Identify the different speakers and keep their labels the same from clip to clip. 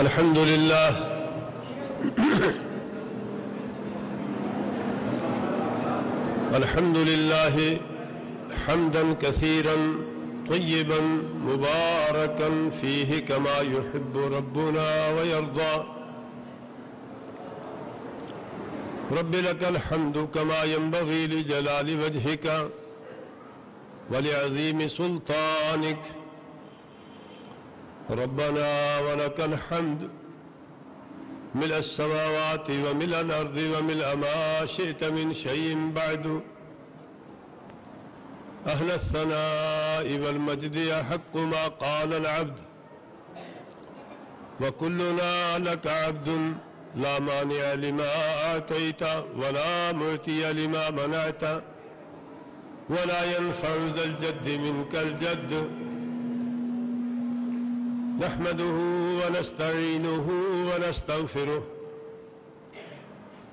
Speaker 1: الحمد لله الحمد لله حمدا كثيرا طيبا مباركا فيه كما يحب ربنا ويرضى. رب لك الحمد كما ينبغي لجلال وجهك ولعظيم سلطانك. ربنا ولك الحمد ملء السماوات وملء الأرض وملء ما شئت من شيء بعد. أهل الثناء والمجد يحق ما قال العبد وكلنا لك عبد لا مانع لما أعطيت ولا معطي لما منعت ولا ينفع ذا الجد منك الجد. نحمده ونستعينه ونستغفره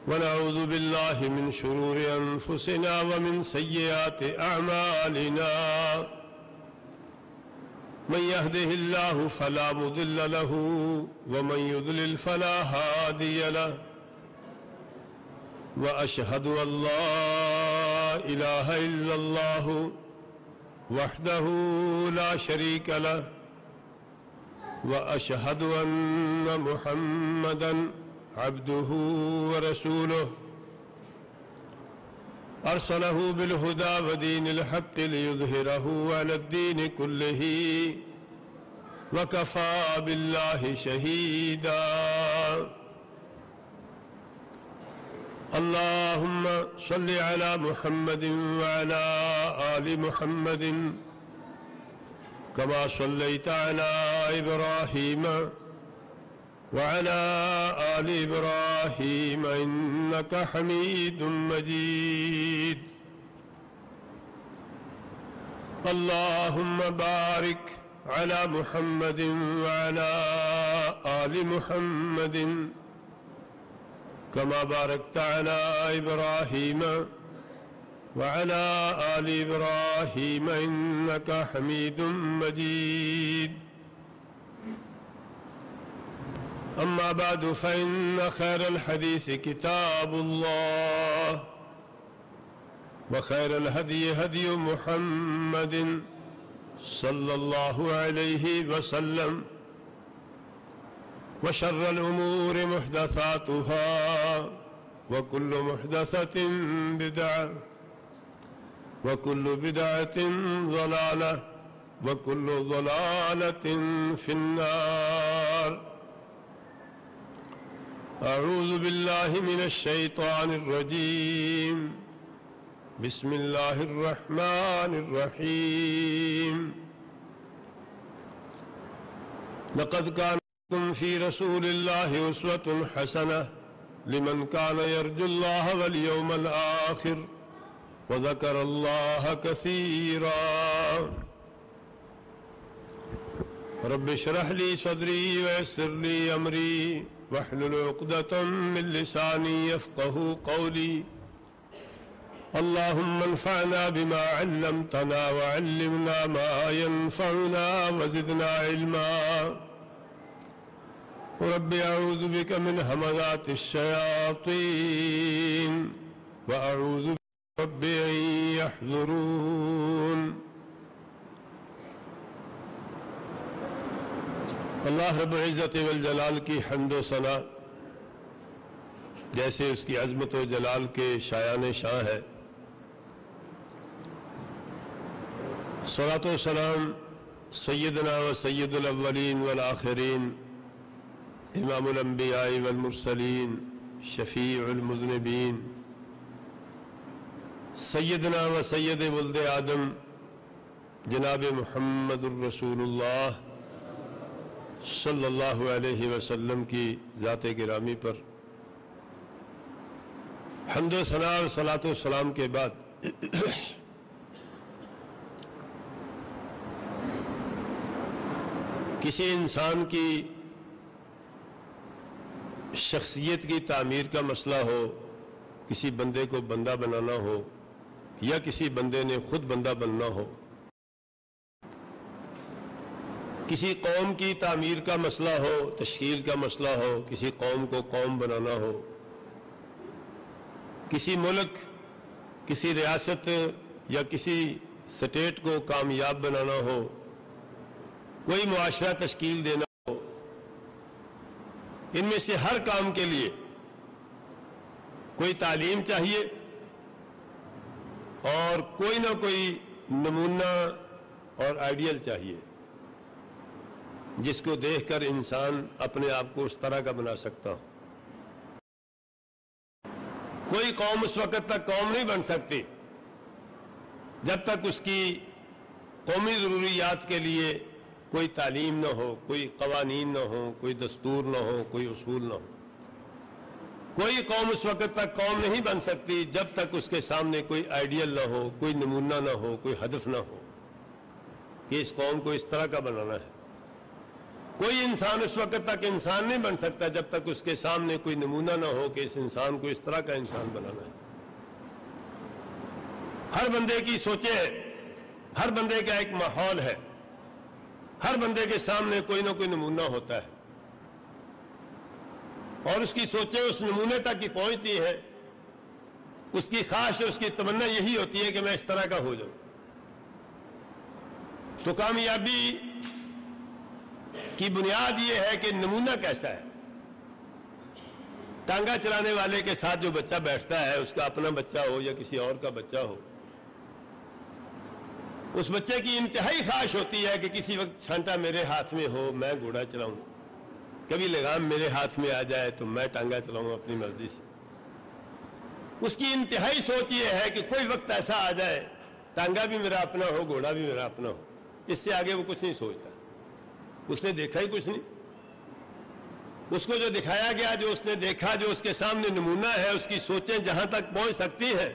Speaker 1: ونعوذ بالله من شرور أنفسنا ومن سيئات أعمالنا. من يهده الله فلا مضل له ومن يضلل فلا هادي له. وأشهد أن لا إله إلا الله وحده لا شريك له وأشهد أن محمدًا عبده ورسوله أرسله بالهدى ودين الحق ليظهره على الدين كله وكفى بالله شهيدا. اللهم صل على محمد وعلى آل محمد كما صليت على إبراهيم وعلى آل إبراهيم إنك حميد مجيد. اللهم بارك على محمد وعلى آل محمد كما باركت على إبراهيم وعلى آل إبراهيم إنك حميد مجيد. أما بعد فإن خير الحديث كتاب الله وخير الهدي هدي محمد صلى الله عليه وسلم وشر الأمور محدثاتها وكل محدثة بدعة وكل بدعة ضلالة وكل ضلالة في النار. أعوذ بالله من الشيطان الرجيم. بسم الله الرحمن الرحيم. لقد كان لكم في رسول الله أسوة حسنة لمن كان يرجو الله واليوم الآخر وذكر الله كثيرا. رب اشرح لي صدري ويسر لي أمري واحلل عقدة من لساني يفقه قولي. اللهم انفعنا بما علمتنا وعلمنا ما ينفعنا وزدنا علما. رب أعوذ بك من همزات الشياطين وأعوذ بك رب أن يحضرون. اللہ رب العزت والجلال کی حمد و ثنا جیسے اس کی عظمت و جلال کے شایان شان ہے. صلاۃ و سلام سیدنا و سید الاولین والآخرین امام الانبیاء والمرسلین شفیع المذنبین سیدنا و سید ولد آدم جناب محمد الرسول اللہ صلی اللہ علیہ وسلم کی ذات گرامی پر حمد و ثنا اور صلاۃ و سلام کے بعد کسی انسان کی شخصیت کی تعمیر کا مسئلہ ہو، کسی بندے کو بندہ بنانا ہو یا کسی بندے نے خود بندہ بننا ہو، کسی قوم کی تعمیر کا مسئلہ ہو، تشکیل کا مسئلہ ہو، کسی قوم کو قوم بنانا ہو، کسی ملک، کسی ریاست یا کسی سٹیٹ کو کامیاب بنانا ہو، کوئی معاشرہ تشکیل دینا ہو، ان میں سے ہر کام کے لیے کوئی تعلیم چاہیے اور کوئی نہ کوئی نمونہ اور آئیڈیل چاہیے جس کو دیکھ کر انسان اپنے آپ کو اس طرح کا بنا سکتا ہو۔ کوئی قوم اس وقت تک قوم نہیں بن سکتی جب تک اس کی قومی ضروریات کے لیے کوئی تعلیم نہ ہو، کوئی قوانین نہ ہو، کوئی دستور نہ ہو، کوئی اصول نہ ہو۔ کوئی قوم اس وقت تک قوم نہیں بن سکتی جب تک اس کے سامنے کوئی آئیڈیل نہ ہو، کوئی نمونہ نہ ہو، کوئی ہدف نہ ہو کہ اس قوم کو اس طرح کا بنانا ہے۔ کوئی انسان اس وقت تک انسان نہیں بن سکتا جب تک اس کے سامنے کوئی نمونہ نہ ہو کہ اس انسان کو اس طرح کا انسان بنانا ہے۔ ہر بندے کی سوچیں، ہر بندے کا ایک ماحول ہے، ہر بندے کے سامنے کوئی نہ کوئی نمونہ ہوتا ہے اور اس کی سوچیں اس نمونے تک ہی پہنچتی ہیں۔ اس کی خواہش، اس کی تمنا یہی ہوتی ہے کہ میں اس طرح کا ہو جاؤں۔ تو کامیابی کی بنیاد یہ ہے کہ نمونہ کیسا ہے۔ ٹانگا چلانے والے کے ساتھ جو بچہ بیٹھتا ہے، اس کا اپنا بچہ ہو یا کسی اور کا بچہ ہو، اس بچے کی انتہائی خواہش ہوتی ہے کہ کسی وقت چھانٹا میرے ہاتھ میں ہو، میں گھوڑا چلاؤں، کبھی لگام میرے ہاتھ میں آ جائے تو میں ٹانگا چلاؤں اپنی مرضی سے۔ اس کی انتہائی سوچ یہ ہے کہ کوئی وقت ایسا آ جائے ٹانگا بھی میرا اپنا ہو، گھوڑا بھی میرا اپنا ہو۔ اس سے آگے وہ کچھ نہیں سوچتا، اس نے دیکھا ہی کچھ نہیں۔ اس کو جو دکھایا گیا، جو اس نے دیکھا، جو اس کے سامنے نمونہ ہے، اس کی سوچیں جہاں تک پہنچ سکتی ہیں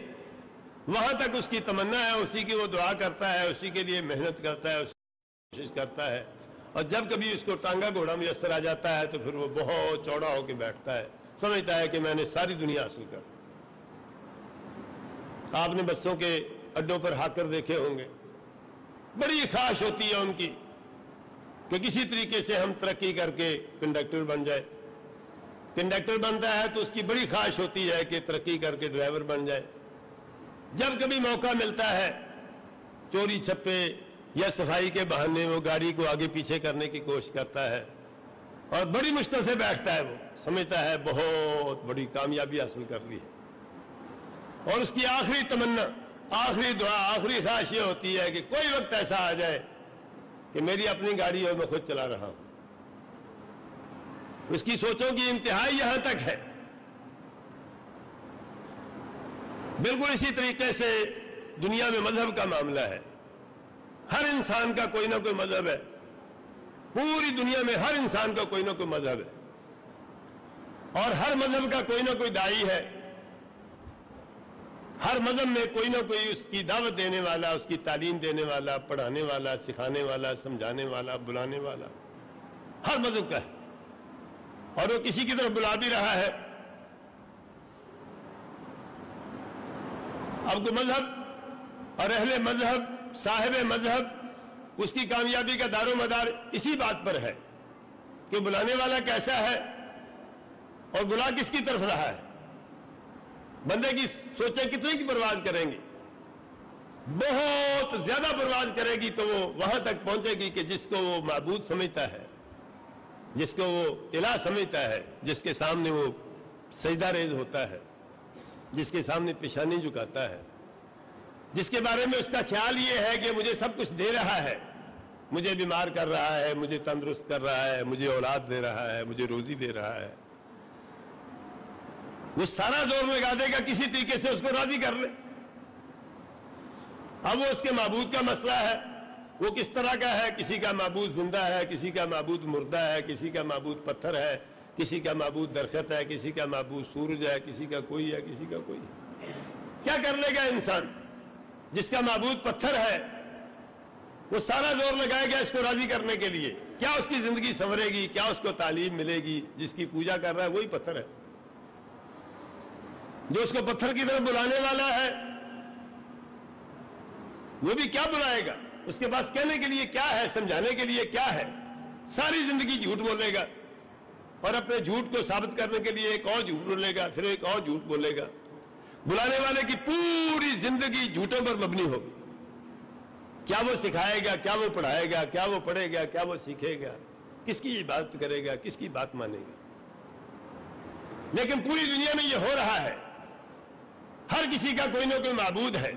Speaker 1: وہاں تک اس کی تمنا ہے، اسی کی وہ دعا کرتا ہے، اسی کے لیے محنت کرتا ہے، اسی کی کوشش کرتا ہے۔ اور جب کبھی اس کو ٹانگا گھوڑا میسر آ جاتا ہے تو پھر وہ بہت چوڑا ہو کے بیٹھتا ہے، سمجھتا ہے کہ میں نے ساری دنیا حاصل کر۔ آپ نے بسوں کے اڈوں پر ہاکر دیکھے ہوں گے، بڑی خواہش ہوتی ہے ان کی کہ کسی طریقے سے ہم ترقی کر کے کنڈکٹر بن جائے۔ کنڈکٹر بنتا ہے تو اس کی بڑی خواہش ہوتی ہے کہ ترقی کر کے ڈرائیور بن جائے۔ جب کبھی موقع ملتا ہے چوری چھپے یا صفائی کے بہانے وہ گاڑی کو آگے پیچھے کرنے کی کوشش کرتا ہے اور بڑی مشکل سے بیٹھتا ہے، وہ سمجھتا ہے بہت بڑی کامیابی حاصل کر لی ہے۔ اور اس کی آخری تمنا، آخری دعا، آخری خواہش یہ ہوتی ہے کہ کوئی وقت ایسا آ جائے کہ میری اپنی گاڑی اور میں خود چلا رہا ہوں۔ اس کی سوچوں کی انتہائی یہاں تک ہے۔ بالکل اسی طریقے سے دنیا میں مذہب کا معاملہ ہے۔ ہر انسان کا کوئی نہ کوئی مذہب ہے، پوری دنیا میں ہر انسان کا کوئی نہ کوئی مذہب ہے اور ہر مذہب کا کوئی نہ کوئی داعی ہے۔ ہر مذہب میں کوئی نہ کوئی اس کی دعوت دینے والا، اس کی تعلیم دینے والا، پڑھانے والا، سکھانے والا، سمجھانے والا، بلانے والا ہر مذہب کا ہے اور وہ کسی کی طرف بلا بھی رہا ہے۔ اب کو مذہب اور اہل مذہب، صاحب مذہب، اس کی کامیابی کا دار و مدار اسی بات پر ہے کہ بلانے والا کیسا ہے اور بلا کس کی طرف رہا ہے۔ بندے کی سوچیں کتنے کی پرواز کریں گی، بہت زیادہ پرواز کرے گی تو وہ وہاں تک پہنچے گی کہ جس کو وہ معبود سمجھتا ہے، جس کو وہ الہ سمجھتا ہے، جس کے سامنے وہ سجدہ ریز ہوتا ہے، جس کے سامنے پیشانی جھکاتا ہے، جس کے بارے میں اس کا خیال یہ ہے کہ مجھے سب کچھ دے رہا ہے، مجھے بیمار کر رہا ہے، مجھے تندرست کر رہا ہے، مجھے اولاد دے رہا ہے، مجھے روزی دے رہا ہے، وہ سارا زور لگا دے گا کسی طریقے سے اس کو راضی کر لے۔ اب وہ اس کے معبود کا مسئلہ ہے، وہ کس طرح کا ہے۔ کسی کا معبود زندہ ہے، کسی کا معبود مردہ ہے، کسی کا معبود پتھر ہے، کسی کا معبود درخت ہے، کسی کا معبود سورج ہے، کسی کا کوئی ہے، کسی کا کوئی ہے۔ کیا کر لے گا انسان؟ جس کا معبود پتھر ہے وہ سارا زور لگائے گا اس کو راضی کرنے کے لیے، کیا اس کی زندگی سنورے گی، کیا اس کو تعلیم ملے گی؟ جس کی پوجا کر رہا ہے وہی پتھر ہے، جو اس کو پتھر کی طرف بلانے والا ہے وہ بھی کیا بلائے گا؟ اس کے پاس کہنے کے لیے کیا ہے، سمجھانے کے لیے کیا ہے؟ ساری زندگی جھوٹ بولے گا اور اپنے جھوٹ کو ثابت کرنے کے لیے ایک اور جھوٹ بولے گا، پھر ایک اور جھوٹ بولے گا۔ بلانے والے کی پوری زندگی جھوٹوں پر مبنی ہوگی۔ کیا وہ سکھائے گا، کیا وہ پڑھائے گا، کیا وہ پڑھے گا، کیا وہ سیکھے گا، کس کی عبادت کرے گا، کس کی بات مانے گا؟ لیکن پوری دنیا میں یہ ہو رہا ہے، ہر کسی کا کوئی نہ کوئی معبود ہے،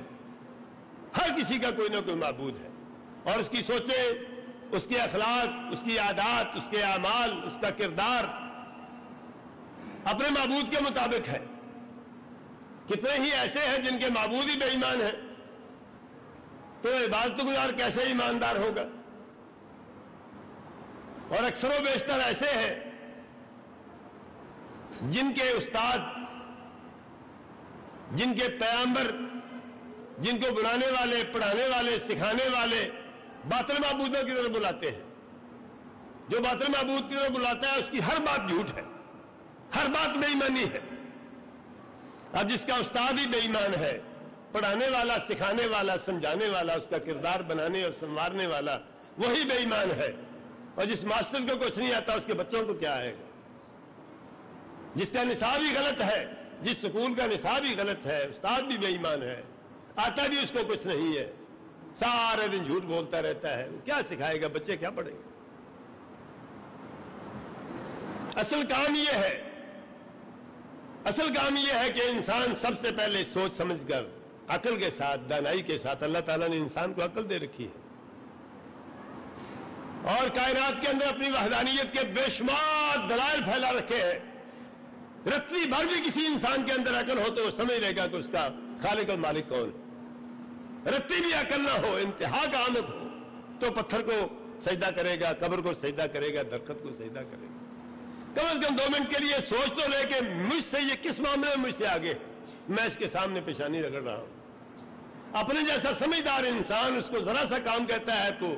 Speaker 1: ہر کسی کا کوئی نہ کوئی معبود ہے، اور اس کی سوچیں، اس کے اخلاق، اس کی عادات، اس کے اعمال، اس کا کردار اپنے معبود کے مطابق ہے۔ کتنے ہی ایسے ہیں جن کے معبود ہی بے ایمان ہیں، تو عبادت گزار کیسے ایماندار ہوگا؟ اور اکثر و بیشتر ایسے ہیں جن کے استاد، جن کے پیغمبر، جن کو بلانے والے، پڑھانے والے، سکھانے والے باطل معبودوں کی طرف بلاتے ہیں۔ جو باطل معبود کی طرف بلاتا ہے اس کی ہر بات جھوٹ ہے، ہر بات بے ایمانی ہے۔ اب جس کا استاد ہی بے ایمان ہے، پڑھانے والا، سکھانے والا، سمجھانے والا، اس کا کردار بنانے اور سنوارنے والا وہی بے ایمان ہے، اور جس ماسٹر کو کچھ نہیں آتا اس کے بچوں کو کیا آئے گا؟ جس کا نصاب ہی غلط ہے، جس سکول کا نصاب ہی غلط ہے، استاد بھی بے ایمان ہے، آتا بھی اس کو کچھ نہیں ہے، سارے دن جھوٹ بولتا رہتا ہے، وہ کیا سکھائے گا؟ بچے کیا پڑھیں گے؟ اصل کام یہ ہے کہ انسان سب سے پہلے سوچ سمجھ کر، عقل کے ساتھ، دانائی کے ساتھ، اللہ تعالیٰ نے انسان کو عقل دے رکھی ہے، اور کائنات کے اندر اپنی وحدانیت کے بے شمار دلائل پھیلا رکھے ہیں۔ رتلی بھر بھی کسی انسان کے اندر عقل ہو تو وہ سمجھ لے گا کہ اس کا خالق اور مالک کون ہے۔ رتلی بھی عقل نہ ہو، انتہا کا آمد ہو، تو پتھر کو سجدہ کرے گا، قبر کو سجدہ کرے گا، درخت کو سجدہ کرے گا۔ کم از کم 2 منٹ کے لیے سوچ تو لے کہ مجھ سے یہ کس معاملے میں مجھ سے آگے، میں اس کے سامنے پیشانی رگڑ رہا ہوں۔ اپنے جیسا سمجھدار انسان اس کو ذرا سا کام کہتا ہے تو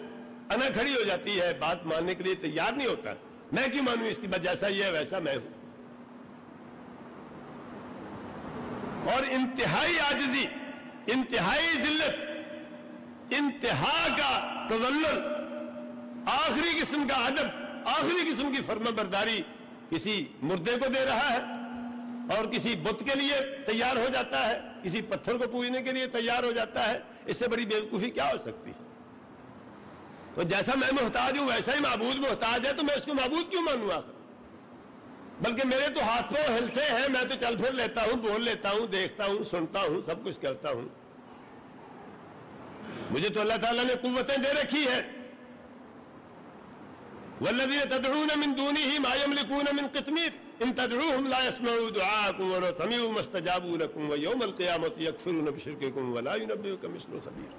Speaker 1: انا کھڑی ہو جاتی ہے، بات ماننے کے لیے تیار نہیں ہوتا۔ میں کیوں مانوں اس کی بات؟ جیسا یہ ہے ویسا میں ہوں۔ اور انتہائی عاجزی، انتہائی ذلت، انتہا کا تذلل، آخری قسم کا ادب، آخری قسم کی فرما برداری کسی مردے کو دے رہا ہے، اور کسی بت کے لیے تیار ہو جاتا ہے، کسی پتھر کو پوجنے کے لیے تیار ہو جاتا ہے۔ اس سے بڑی بیوقوفی کیا ہو سکتی ہے؟ تو جیسا میں محتاج ہوں ویسا ہی معبود محتاج ہے، تو میں اس کو معبود کیوں مانوں آخر؟ بلکہ میرے تو ہاتھ پاؤں ہلتے ہیں، میں تو چل پھر لیتا ہوں، بول لیتا ہوں، دیکھتا ہوں، سنتا ہوں، سب کچھ کرتا ہوں۔ مجھے تو اللہ تعالیٰ نے قوتیں دے رکھی ہے۔ والذین تدعون من دونه ما يملكون من قطمیر ان تدعوهم لا يسمعوا دعاءكم ولو سمعوا ما استجابوا لكم ويوم القيامة يكفرون بشرككم ولا ينبئك مثل خبیر۔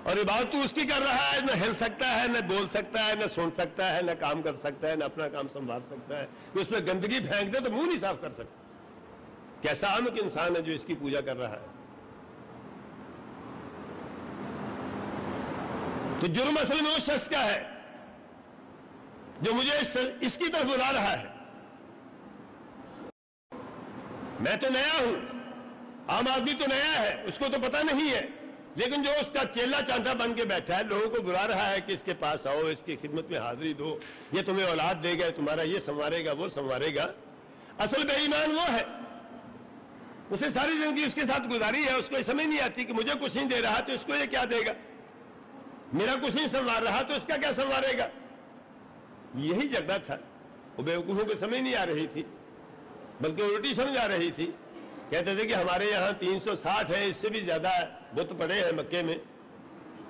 Speaker 1: اور عبادت تو اس کی کر رہا ہے، نہ ہل سکتا ہے، نہ بول سکتا ہے، نہ سن سکتا ہے، نہ کام کر سکتا ہے، نہ اپنا کام سنبھال سکتا ہے۔ اس میں گندگی پھینک دے تو منہ نہیں صاف کر سکتا۔ کیسا احمق انسان ہے جو اس کی پوجا کر رہا ہے؟ تو جرم اصل میں اس شخص کا ہے جو مجھے اس کی طرف بلا رہا ہے۔ میں تو نیا ہوں، عام آدمی تو نیا ہے، اس کو تو پتہ نہیں ہے، لیکن جو اس کا چیلا چانٹا بن کے بیٹھا ہے، لوگوں کو بلا رہا ہے کہ اس کے پاس آؤ، اس کی خدمت میں حاضری دو، یہ تمہیں اولاد دے گا، تمہارا یہ سنوارے گا، وہ سنوارے گا۔ اصل بے ایمان وہ ہے، اسے ساری زندگی اس کے ساتھ گزاری ہے، اس کو یہ سمجھ نہیں آتی کہ مجھے کچھ نہیں دے رہا تو اس کو یہ کیا دے گا، میرا کچھ نہیں سنوار رہا تو اس کا کیا سنوارے گا۔ یہی جھگڑا تھا، وہ بیوقوفوں کو سمجھ نہیں آ رہی تھی، بلکہ الٹی سمجھ آ رہی تھی۔ کہتے تھے کہ ہمارے یہاں 360 ہے، اس سے بھی زیادہ بت پڑے ہیں مکے میں،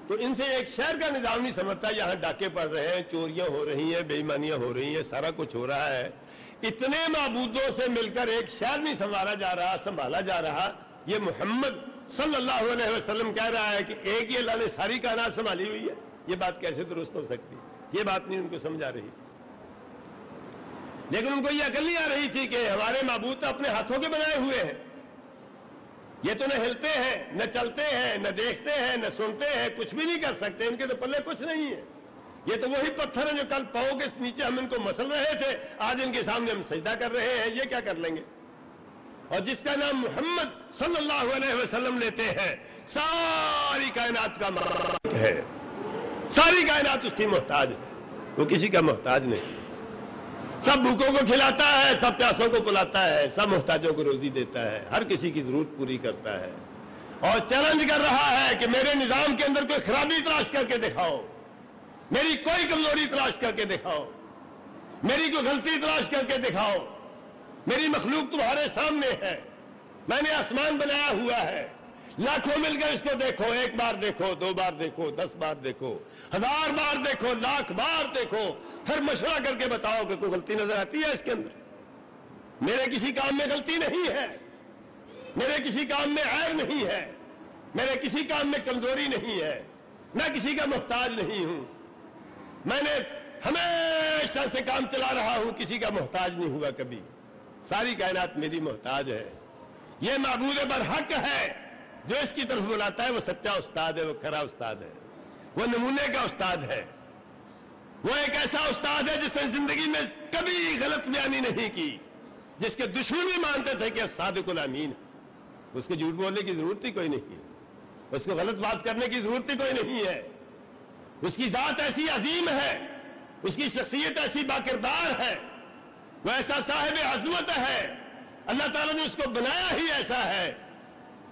Speaker 1: تو ان سے ایک شہر کا نظام نہیں سمجھتا۔ یہاں ڈاکے پڑ رہے ہیں، چوریاں ہو رہی ہیں، بے ایمانیاں ہو رہی ہیں، سارا کچھ ہو رہا ہے، اتنے معبودوں سے مل کر ایک شہر نہیں سنوارا جا رہا، سنبھالا جا رہا۔ یہ محمد صلی اللہ علیہ وسلم کہہ رہا ہے کہ ایک ہی اللہ نے ساری کائنات سنبھالی ہوئی ہے، یہ بات کیسے درست ہو سکتی؟ یہ بات نہیں ان کو سمجھ آ رہی تھی، لیکن ان کو یہ عقل نہیں آ رہی تھی کہ ہمارے معبود تو اپنے ہاتھوں کے بنائے ہوئے ہیں، یہ تو نہ ہلتے ہیں، نہ چلتے ہیں، نہ دیکھتے ہیں، نہ سنتے ہیں، کچھ بھی نہیں کر سکتے، ان کے تو پلے کچھ نہیں ہے۔ یہ تو وہی پتھر ہیں جو کل پاؤں کے نیچے ہم ان کو مسل رہے تھے، آج ان کے سامنے ہم سجدہ کر رہے ہیں، یہ کیا کر لیں گے؟ اور جس کا نام محمد صلی اللہ علیہ وسلم لیتے ہیں، ساری کائنات کا مالک ہے، ساری کائنات اس کی محتاج ہے۔ وہ کسی کا محتاج نہیں. سب بھوکوں کو کھلاتا ہے, سب پیاسوں کو پلاتا ہے, سب محتاجوں کو روزی دیتا ہے, ہر کسی کی ضرورت پوری کرتا ہے, اور چیلنج کر رہا ہے کہ میرے نظام کے اندر کوئی خرابی تلاش کر کے دکھاؤ, میری کوئی کمزوری تلاش کر کے دکھاؤ, میری کوئی غلطی تلاش کر کے دکھاؤ. میری مخلوق تمہارے سامنے ہے, میں نے آسمان بنایا ہوا ہے, لاکھوں مل کر اس کو دیکھو, ایک بار دیکھو, 2 بار دیکھو, 10 بار دیکھو, 1000 بار دیکھو, لاکھ بار دیکھو, پھر مشورہ کر کے بتاؤ کہ کوئی غلطی نظر آتی ہے اس کے اندر. میرے کسی کام میں غلطی نہیں ہے, میرے کسی کام میں عیب نہیں ہے, میرے کسی کام میں کمزوری نہیں ہے, میں کسی کا محتاج نہیں ہوں. میں نے ہمیشہ سے کام چلا رہا ہوں, کسی کا محتاج نہیں ہوا کبھی. ساری کائنات میری محتاج ہے. یہ معبود برحق ہے جو اس کی طرف بلاتا ہے, وہ سچا استاد ہے, وہ کھرا استاد ہے, وہ نمونے کا استاد ہے. وہ ایک ایسا استاد ہے جس نے زندگی میں کبھی غلط بیانی نہیں کی, جس کے دشمن بھی مانتے تھے کہ صادق الامین ہے. اس کو جھوٹ بولنے کی ضرورت ہی کوئی نہیں ہے, اس کو غلط بات کرنے کی ضرورت ہی کوئی نہیں ہے. اس کی ذات ایسی عظیم ہے, اس کی شخصیت ایسی باکردار ہے, وہ ایسا صاحب عظمت ہے. اللہ تعالیٰ نے اس کو بنایا ہی ایسا ہے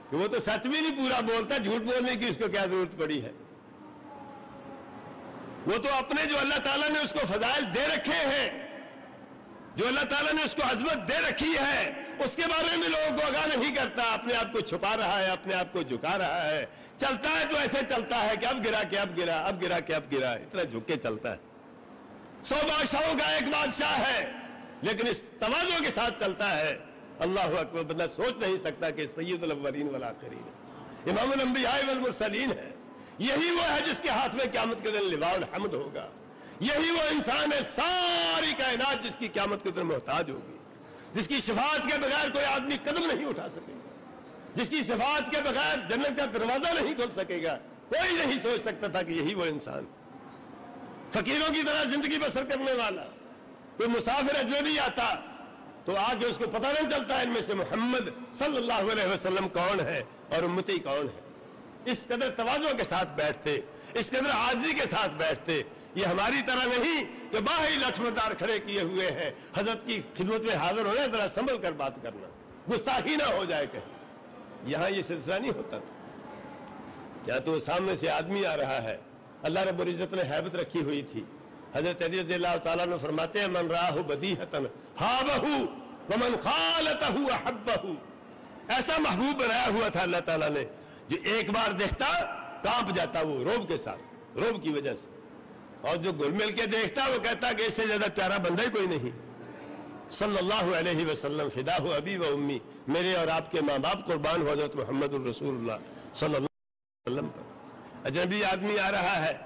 Speaker 1: کہ وہ تو سچ بھی نہیں پورا بولتا, جھوٹ بولنے کی اس کو کیا ضرورت پڑی ہے. وہ تو اپنے جو اللہ تعالیٰ نے اس کو فضائل دے رکھے ہیں, جو اللہ تعالیٰ نے اس کو عظمت دے رکھی ہے, اس کے بارے میں لوگوں کو آگاہ نہیں کرتا. اپنے آپ کو چھپا رہا ہے, اپنے آپ کو جھکا رہا ہے. چلتا ہے تو ایسے چلتا ہے کہ اب گرا کہ اب گرا, اب گرا کہ اب گرا, اتنا جھک کے چلتا ہے. 100 بادشاہوں کا ایک بادشاہ ہے, لیکن اس تواضع کے ساتھ چلتا ہے. اللہ اکبر. بندہ سوچ نہیں سکتا کہ سید الاولین والآخرین, امام الانبیاء والمرسلین ہے. یہی وہ ہے جس کے ہاتھ میں قیامت کے دن لواء الحمد ہوگا. یہی وہ انسان ہے ساری کائنات جس کی قیامت کے دن محتاج ہوگی, جس کی شفاعت کے بغیر کوئی آدمی قدم نہیں اٹھا سکے گا, جس کی شفاعت کے بغیر جنت کا دروازہ نہیں کھل سکے گا. کوئی نہیں سوچ سکتا تھا کہ یہی وہ انسان, فقیروں کی طرح زندگی بسر کرنے والا. کوئی مسافر اجنبی آتا تو آگے اس کو پتہ نہیں چلتا ان میں سے محمد صلی اللہ علیہ وسلم کون ہے اور امتی کون ہے. اس قدر تواضع کے ساتھ بیٹھتے, اس قدر عاجزی کے ساتھ بیٹھتے. یہ ہماری طرح نہیں کہ باہی لٹھمدار کھڑے کیے ہوئے ہیں. حضرت کی خدمت میں حاضر ہونا, ذرا سنبھل کر بات کرنا, گستاخی نہ ہو جائے کہیں. یہاں یہ سلسلہ نہیں ہوتا تھا. یا تو سامنے سے آدمی آ رہا ہے, اللہ رب العزت نے ہیبت رکھی ہوئی تھی. حضرت علی رضی اللہ تعالیٰ نے فرماتے ہیں من راہ بدیہتن ہابہ ومن خالتہ احبہ. ایسا محبوب بنایا ہوا تھا اللہ تعالیٰ نے جو ایک بار دیکھتا کانپ جاتا, وہ روب کے ساتھ, روب کی وجہ سے. اور جو گل مل کے دیکھتا وہ کہتا کہ اس سے زیادہ پیارا بندہ ہی کوئی نہیں. صلی اللہ علیہ وسلم فداہ ابی و امی, میرے اور آپ کے ماں باپ قربان ہو حضرت محمد الرسول اللہ صلی اللہ علیہ وسلم پر. اجنبی آدمی آ رہا ہے,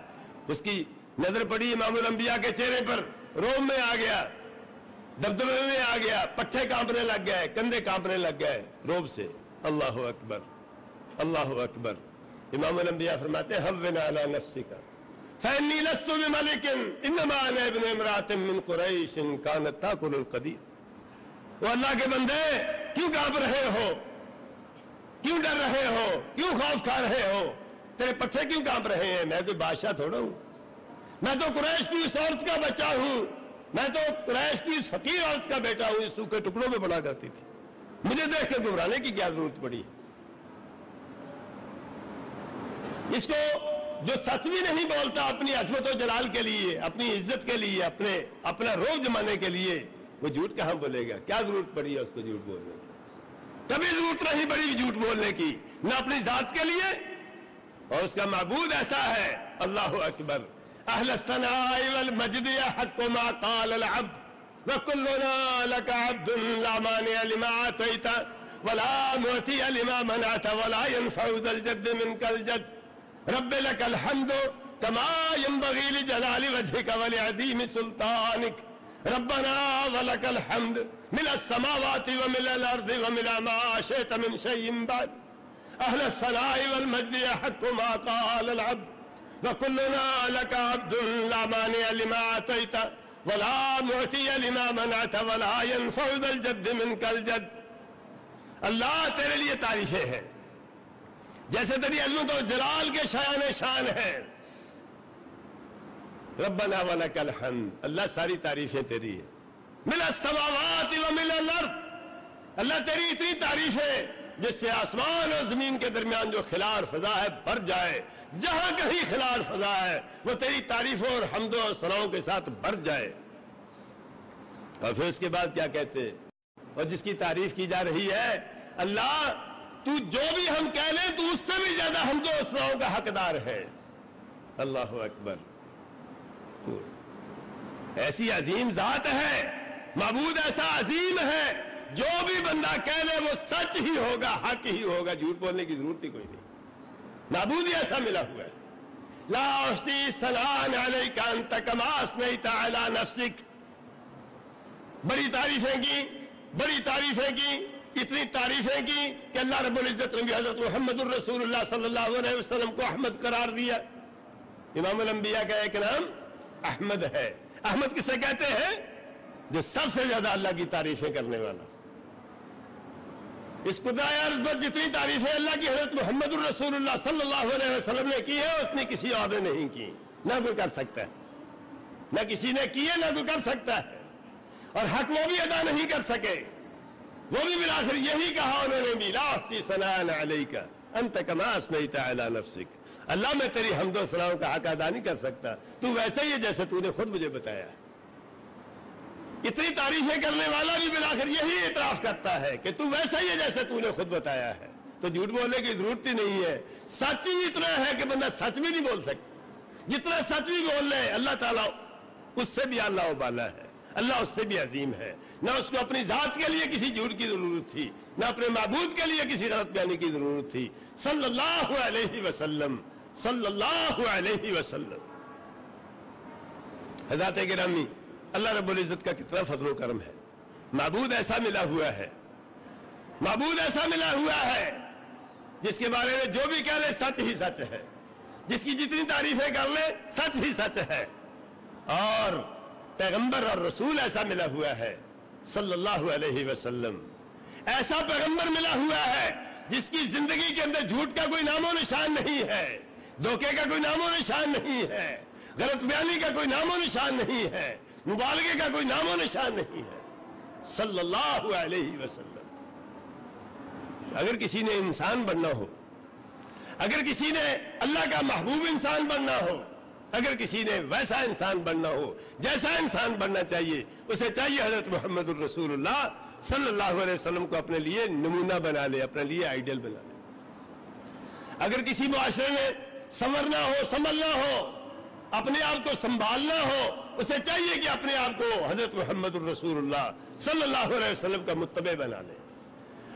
Speaker 1: اس کی نظر پڑی امام الانبیاء کے چہرے پر, روم میں آ گیا, دبدبے میں آ گیا, پٹھے کانپنے لگ گئے, کندھے کانپنے لگ گئے روب سے. اللہ اکبر, اللہ اکبر. امام الانبیاء فرماتے ہیں حوّن علی نفسک فإنی لست بملک انما انا ابن امرأۃ من قریش کانت تاکل القدید. وہ اللہ کے بندے کیوں کانپ رہے ہو, کیوں ڈر رہے ہو, کیوں خوف کھا رہے ہو, تیرے پٹھے کیوں کانپ رہے ہیں؟ میں کوئی بادشاہ تھوڑا ہوں, میں تو قریش کی اس عورت کا بچہ ہوں, میں تو قریش کی اس فقیر عورت کا بیٹا ہوں, اس سوکھے ٹکڑوں میں پڑا کرتی تھی. مجھے دیکھ کے گھبرانے کی کیا ضرورت پڑی؟ اس کو جو سچ بھی نہیں بولتا اپنی عظمت و جلال کے لیے, اپنی عزت کے لیے, اپنا روب جمانے کے لیے, وہ جھوٹ کہاں بولے گا؟ کیا ضرورت پڑی ہے اس کو جھوٹ بولنے کی؟ کبھی ضرورت نہیں پڑی جھوٹ بولنے کی, نہ اپنی ذات کے لیے, اور اس کا معبود ایسا ہے. اللہ اکبر. اہل الثناء والمجد حق ما قال العبد وكلنا لك عبد لا مانع لما اعطيت ولا معطي لما منعت ولا ينفع ذا الجد منك الجد. رب لك الحمد كما ينبغي لجلال وجهك ولعظيم سلطانك. ربنا ولك الحمد ملء السماوات وملء الارض وملء ما شئت من شيء بعد. اهل الثناء والمجد حق ما قال العبد وكلنا لك عبد لا مانع لما اعطيت ولا معطي لما منعت ولا ينفع ذا الجد منك الجد. اللہ تیرے لیے تعریفیں ہیں جیسے تیری عظمت و جلال کے شایان شان ہے. ربنا ولکل حمد، اللہ ساری تعریفیں تیری ہیں، مل السماوات و مل الارض، اللہ تیری اتنی تعریف ہے جس سے آسمان اور زمین کے درمیان جو خلا اور فضا ہے بھر جائے، جہاں کہیں خلا اور فضا ہے وہ تیری تعریفوں اور حمدوں اور ثناؤں کے ساتھ بھر جائے۔ اور پھر اس کے بعد کیا کہتے ہیں؟ اور جس کی تعریف کی جا رہی ہے، اللہ تو جو بھی ہم کہہ لیں تو اس سے بھی زیادہ حمدوں اور ثناؤں کا حقدار ہے۔ اللہ اکبر، تو ایسی عظیم ذات ہے، معبود ایسا عظیم ہے، جو بھی بندہ کہہ لے وہ سچ ہی ہوگا، حق ہی ہوگا، جھوٹ بولنے کی ضرورت ہی کوئی نہیں۔ معبود ہی ایسا ملا ہوا ہے۔ لا احصی ثناء علیک انت کما اثنیت علی نفسک، بڑی تعریفیں کی، بڑی تعریفیں کی، اتنی تعریفیں کی کہ اللہ رب العزت نے بھی حضرت محمد الرسول اللہ صلی اللہ علیہ وسلم کو احمد قرار دیا۔ امام الانبیاء کا ایک نام احمد ہے۔ احمد کسے کہتے ہیں؟ جو سب سے زیادہ اللہ کی تعریفیں کرنے والا۔ اس خدائے ارض پر جتنی تعریفیں اللہ کی حضرت محمد الرسول اللہ صلی اللہ علیہ وسلم نے کی ہے اتنی کسی اور نے نہیں کی، نہ کوئی کر سکتا ہے، نہ کسی نے کی ہے نہ کوئی کر سکتا ہے، اور حق وہ بھی ادا نہیں کر سکے۔ وہ بھی بالآخر یہی کہا انہوں نے بھی، لا احصی ثناء علیک انت کما اثنیت علی نفسک، اللہ میں تیری حمد و ثناؤں کا حق ادا نہیں کر سکتا، تو ویسے ہی ہے جیسے تو نے خود مجھے بتایا ہے۔ اتنی تعریفیں کرنے والا بھی بالآخر یہی اعتراف کرتا ہے کہ تو ویسا ہی ہے جیسے تو نے خود بتایا ہے، تو جھوٹ بولنے کی ضرورت ہی نہیں ہے۔ سچ ہی اتنا ہے کہ بندہ سچ بھی نہیں بول سکتا، جتنا سچ بھی بول لے اللہ تعالیٰ اس سے بھی اللہ بالا ہے، اللہ اس سے بھی عظیم ہے۔ نہ اس کو اپنی ذات کے لیے کسی جھوٹ کی ضرورت تھی، نہ اپنے معبود کے لیے کسی غلط بیانی کی ضرورت تھی، صلی اللہ علیہ وسلم، صلی اللہ علیہ وسلم۔ حضرات گرامی، اللہ رب العزت کا کتنا فضل و کرم ہے، معبود ایسا ملا ہوا ہے، معبود ایسا ملا ہوا ہے جس کے بارے میں جو بھی کہہ لے سچ ہی سچ ہے، جس کی جتنی تعریفیں کر لے سچ ہی سچ ہے، اور پیغمبر اور رسول ایسا ملا ہوا ہے صلی اللہ علیہ وسلم، ایسا پیغمبر ملا ہوا ہے جس کی زندگی کے اندر جھوٹ کا کوئی نام و نشان نہیں ہے، دھوکے کا کوئی نام و نشان نہیں ہے، غلط بیانی کا کوئی نام و نشان نہیں ہے، مبالغے کا کوئی نام و نشان نہیں ہے، صلی اللہ علیہ وسلم۔ اگر کسی نے انسان بننا ہو، اگر کسی نے اللہ کا محبوب انسان بننا ہو، اگر کسی نے ویسا انسان بننا ہو جیسا انسان بننا چاہیے، اسے چاہیے حضرت محمد الرسول اللہ صلی اللہ علیہ وسلم کو اپنے لیے نمونہ بنا لے، اپنے لیے آئیڈیل بنا لے۔ اگر کسی معاشرے میں سنورنا ہو، سنبھلنا ہو، اپنے آپ کو سنبھالنا ہو، اسے چاہیے کہ اپنے آپ کو حضرت محمد الرسول اللہ صلی اللہ علیہ وسلم کا متبع بنا لے۔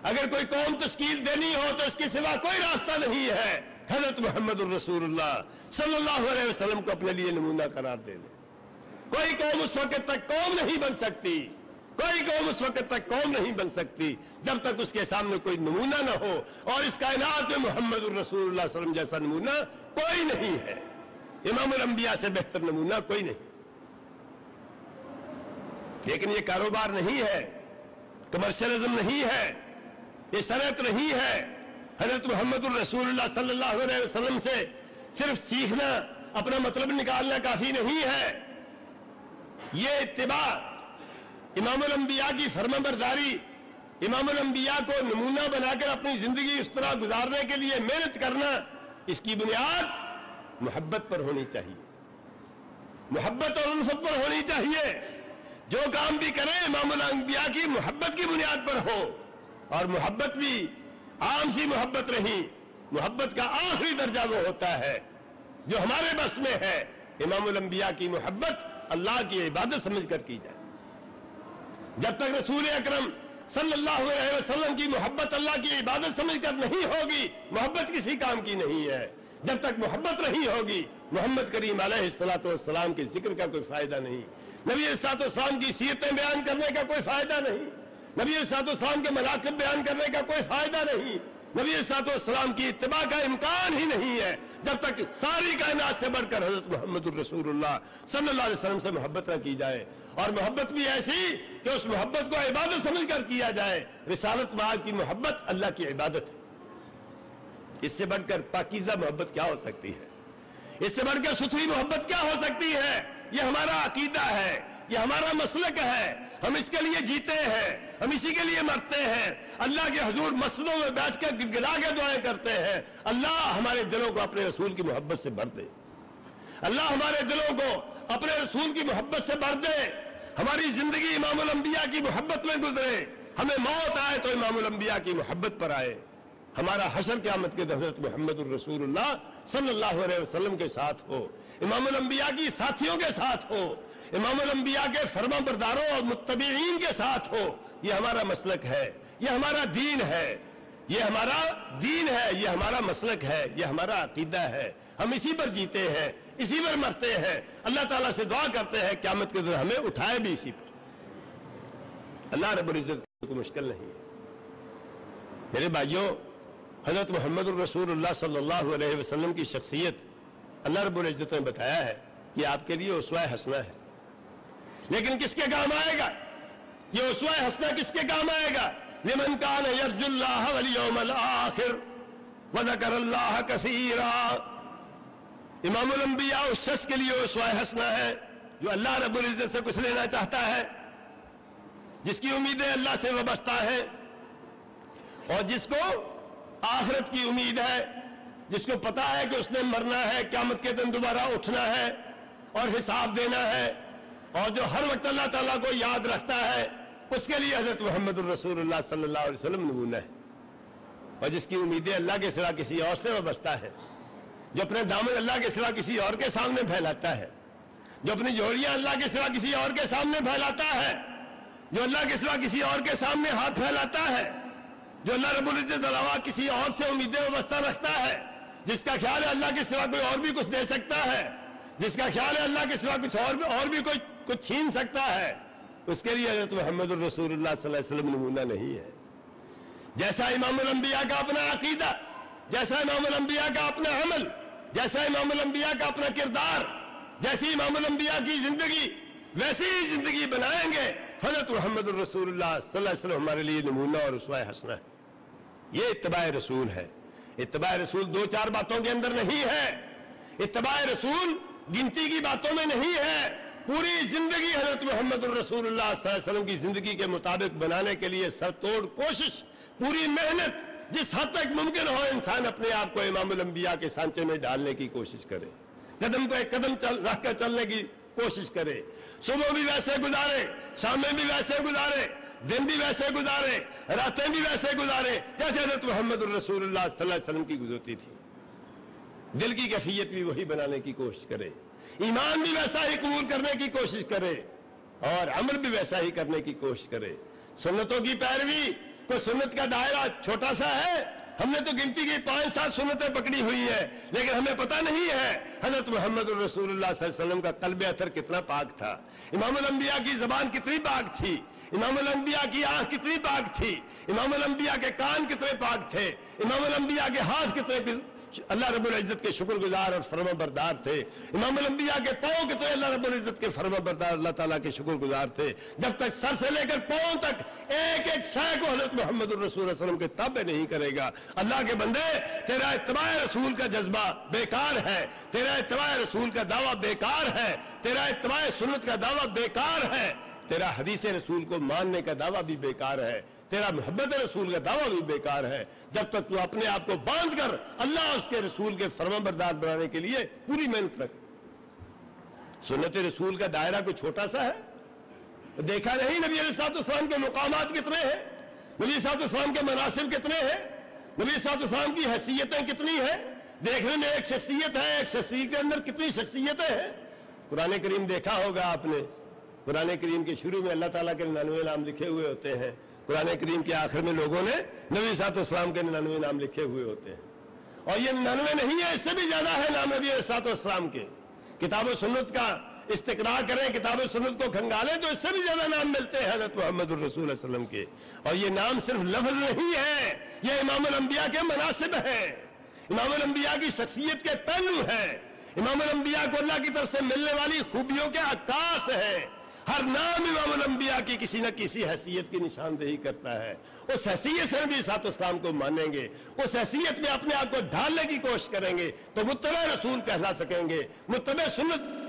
Speaker 1: اگر کوئی قوم تشکیل دینی ہو تو اس کے سوا کوئی راستہ نہیں ہے، حضرت محمد الرسول اللہ صلی اللہ علیہ وسلم کو اپنے لیے نمونہ قرار دے لے۔ کوئی قوم اس وقت تک قوم نہیں بن سکتی، کوئی قوم اس وقت تک قوم نہیں بن سکتی جب تک اس کے سامنے کوئی نمونہ نہ ہو، اور اس کائنات میں محمد الرسول اللہ صلی اللہ علیہ وسلم جیسا نمونہ کوئی نہیں ہے، امام الانبیاء سے بہتر نمونہ کوئی نہیں۔ لیکن یہ کاروبار نہیں ہے، کمرشلزم نہیں ہے، یہ صنعت نہیں ہے۔ حضرت محمد الرسول اللہ صلی اللہ علیہ وسلم سے صرف سیکھنا، اپنا مطلب نکالنا کافی نہیں ہے، یہ اتباع، امام الانبیاء کی فرمانبرداری، امام الانبیاء کو نمونہ بنا کر اپنی زندگی اس طرح گزارنے کے لیے محنت کرنا، اس کی بنیاد محبت پر ہونی چاہیے، محبت اور الفت پر ہونی چاہیے۔ جو کام بھی کریں امام الانبیاء کی محبت کی بنیاد پر ہو، اور محبت بھی عام سی محبت نہیں، محبت کا آخری درجہ وہ ہوتا ہے جو ہمارے بس میں ہے۔ امام الانبیاء کی محبت اللہ کی عبادت سمجھ کر کی جائے۔ جب تک رسول اکرم صلی اللہ علیہ وسلم کی محبت اللہ کی عبادت سمجھ کر نہیں ہوگی، محبت کسی کام کی نہیں ہے۔ جب تک محبت نہیں ہوگی، محمد کریم علیہ السلام کے ذکر کا کوئی فائدہ نہیں، نبی علیہ السلام کی سیرتیں بیان کرنے کا کوئی فائدہ نہیں، نبی علیہ السلام کے مناقب بیان کرنے کا کوئی فائدہ نہیں، نبی علیہ السلام کی اتباع کا امکان ہی نہیں ہے جب تک ساری کائنات سے بڑھ کر حضرت محمد الرسول اللہ صلی اللہ علیہ وسلم سے محبت نہ کی جائے، اور محبت بھی ایسی کہ اس محبت کو عبادت سمجھ کر کیا جائے۔ رسالت مآب کی محبت اللہ کی عبادت ہے، اس سے بڑھ کر پاکیزہ محبت کیا ہو سکتی ہے؟ اس سے بڑھ کر ستھری محبت کیا ہو سکتی ہے؟ یہ ہمارا عقیدہ ہے، یہ ہمارا مسلک ہے، ہم اس کے لیے جیتے ہیں، ہم اسی کے لیے مرتے ہیں۔ اللہ کے حضور مسجدوں میں بیٹھ کر گڑگڑا کے دعائیں کرتے ہیں، اللہ ہمارے دلوں کو اپنے رسول کی محبت سے بھر دے، اللہ ہمارے دلوں کو اپنے رسول کی محبت سے بھر دے، ہماری زندگی امام الانبیاء کی محبت میں گزرے، ہمیں موت آئے تو امام الانبیاء کی محبت پر آئے، ہمارا حشر قیامت کے حضرت محمد الرسول اللہ صلی اللہ علیہ وسلم کے ساتھ ہو، امام الانبیاء کی ساتھیوں کے ساتھ ہو، امام الانبیاء کے فرما برداروں اور متبعین کے ساتھ ہو۔ یہ ہمارا مسلک ہے، یہ ہمارا دین ہے، یہ ہمارا دین ہے، یہ ہمارا مسلک ہے، یہ ہمارا عقیدہ ہے، ہم اسی پر جیتے ہیں، اسی پر مرتے ہیں۔ اللہ تعالیٰ سے دعا کرتے ہیں قیامت کے دن ہمیں اٹھائے بھی اسی پر۔ اللہ رب العزت کو مشکل نہیں ہے۔ میرے بھائیوں، حضرت محمد الرسول اللہ صلی اللہ علیہ وسلم کی شخصیت اللہ رب العزت نے بتایا ہے کہ آپ کے لیے اسوہ حسنہ ہے، لیکن کس کے کام آئے گا؟ یہ اسوہ حسنہ کس کے کام آئے گا؟ لمن کان یرجو اللہ والیوم الآخر وذکر اللہ کثیرا۔ امام الانبیاء اس شخص کے لیے اسوہ حسنہ ہے جو اللہ رب العزت سے کچھ لینا چاہتا ہے، جس کی امیدیں اللہ سے وابستہ ہیں، اور جس کو آخرت کی امید ہے، جس کو پتا ہے کہ اس نے مرنا ہے، قیامت کے دن دوبارہ اٹھنا ہے اور حساب دینا ہے، اور جو ہر وقت اللہ تعالیٰ کو یاد رکھتا ہے، اس کے لیے حضرت محمد الرسول اللہ صلی اللہ علیہ وسلم نمونہ ہے۔ اور جس کی امیدیں اللہ کے سوا کسی اور سے وابستہ ہے، جو اپنے دامن اللہ کے سوا کسی اور کے سامنے پھیلاتا ہے، جو اپنی جوڑیاں اللہ کے سوا کسی اور کے سامنے پھیلاتا ہے، جو اللہ کے سوا کسی اور کے سامنے ہاتھ پھیلاتا ہے، جو اللہ رب العزت علاوہ کسی اور سے امیدیں وابستہ رکھتا ہے، جس کا خیال ہے اللہ کے سوا کوئی اور بھی کچھ دے سکتا ہے، جس کا خیال ہے اللہ کے سوا کچھ اور بھی کوئی کچھ چھین سکتا ہے، اس کے لیے حضرت محمد الرسول اللہ صلی اللہ علیہ وسلم نمونہ نہیں ہے۔ جیسا امام الانبیاء کا اپنا عقیدہ، جیسا امام الانبیاء کا اپنا عمل، جیسا امام الانبیاء کا اپنا کردار، جیسی امام الانبیاء کی زندگی، ویسی ہی زندگی بنائیں گے حضرت محمد الرسول اللہ صلی اللہ علیہ وسلم ہمارے لیے نمونہ اور اسوہ حسنہ ہے۔ یہ اتباع رسول ہے۔ اتباع رسول دو چار باتوں کے اندر نہیں ہے، اتباع رسول گنتی کی باتوں میں نہیں ہے، پوری زندگی حضرت محمد الرسول اللہ صلی اللہ علیہ وسلم کی زندگی کے مطابق بنانے کے لیے سر توڑ کوشش، پوری محنت، جس حد تک ممکن ہو انسان اپنے آپ کو امام الانبیاء کے سانچے میں ڈالنے کی کوشش کرے، قدم پہ قدم رکھ کر چلنے کی کوشش کرے، صبح بھی ویسے گزارے، شام میں بھی ویسے گزارے، دن بھی ویسے گزارے، راتیں بھی ویسے گزارے جیسے حضرت محمد الرسول اللہ صلی اللہ علیہ وسلم کی گزرتی تھی۔ دل کی کیفیت بھی وہی بنانے کی کوشش کرے، ایمان بھی ویسا ہی قبول کرنے کی کوشش کرے، اور عمل بھی ویسا ہی کرنے کی کوشش کرے۔ سنتوں کی پیروی، کوئی سنت کا دائرہ چھوٹا سا ہے، ہم نے تو گنتی کی 5-7 سنتیں پکڑی ہوئی ہیں، لیکن ہمیں پتہ نہیں ہے حضرت محمد الرسول اللہ صلی اللہ علیہ وسلم کا قلب اطہر کتنا پاک تھا، امام الانبیاء کی زبان کتنی پاک تھی، امام الانبیاء کی آنکھ کتنی پاک تھی، امام الانبیاء کے کان کتنے پاک تھے، امام الانبیاء کے ہاتھ کتنے اللہ رب العزت کے شکر گزار اور فرما بردار تھے، امام الانبیاء کے پاؤں کتنے اللہ رب العزت کے فرما بردار اللہ تعالیٰ کے شکر گزار تھے، جب تک سر سے لے کر پاؤں تک ایک ایک شے کو حضرت محمد الرسول صلی اللہ علیہ وسلم کے تابع نہیں کرے گا۔ اللہ کے بندے، تیرا اتباع رسول کا جذبہ بیکار ہے، تیرا اتباع رسول کا دعویٰ بیکار ہے، تیرا اتباع سنت کا دعویٰ بیکار ہے، تیرا حدیث رسول کو ماننے کا دعویٰ بھی بیکار ہے، تیرا محبت رسول کا دعویٰ بھی بیکار ہے، جب تک تو اپنے آپ کو باندھ کر اللہ اور اس کے رسول کے فرما بردار بنانے کے لیے پوری محنت رکھ۔ سنت رسول کا دائرہ کوئی چھوٹا سا ہے؟ دیکھا نہیں نبی علیہ السلام کے مقامات کتنے ہیں، نبی علیہ السلام کے مناصب کتنے ہیں، نبی علیہ السلام کی حیثیتیں کتنی ہیں، دیکھنے میں ایک شخصیت ہے، ایک شخصیت کے اندر کتنی شخصیتیں ہیں۔ قرآن کریم دیکھا ہوگا آپ نے، قرآن کریم کے شروع میں اللہ تعالیٰ کے 99 نام لکھے ہوئے ہوتے ہیں، قرآن کریم کے آخر میں لوگوں نے نبی علیہ السلام کے 99 نام لکھے ہوئے ہوتے ہیں، اور یہ 99 نہیں ہے، اس سے بھی زیادہ ہے نام نبی علیہ السلام کے۔ کتاب و سنت کا استقراء کریں، کتاب و سنت کو کھنگالیں تو اس سے بھی زیادہ نام ملتے ہیں حضرت محمد الرسول صلی اللہ علیہ وسلم کے، اور یہ نام صرف لفظ نہیں ہے، یہ امام الانبیاء کے مناصب ہیں، امام الانبیاء کی شخصیت کے پہلو ہیں، امام الانبیاء کو اللہ کی طرف سے ملنے والی خوبیوں کے عکاس ہیں۔ ہر نام امام الانبیاء کی کسی نہ کسی حیثیت کی نشاندہی کرتا ہے. اس حیثیت سے نبی صلی اللہ علیہ وسلم کو مانیں گے, اس حیثیت میں اپنے آپ کو ڈھالنے کی کوشش کریں گے تو متبع رسول کہلا سکیں گے, متبع سنت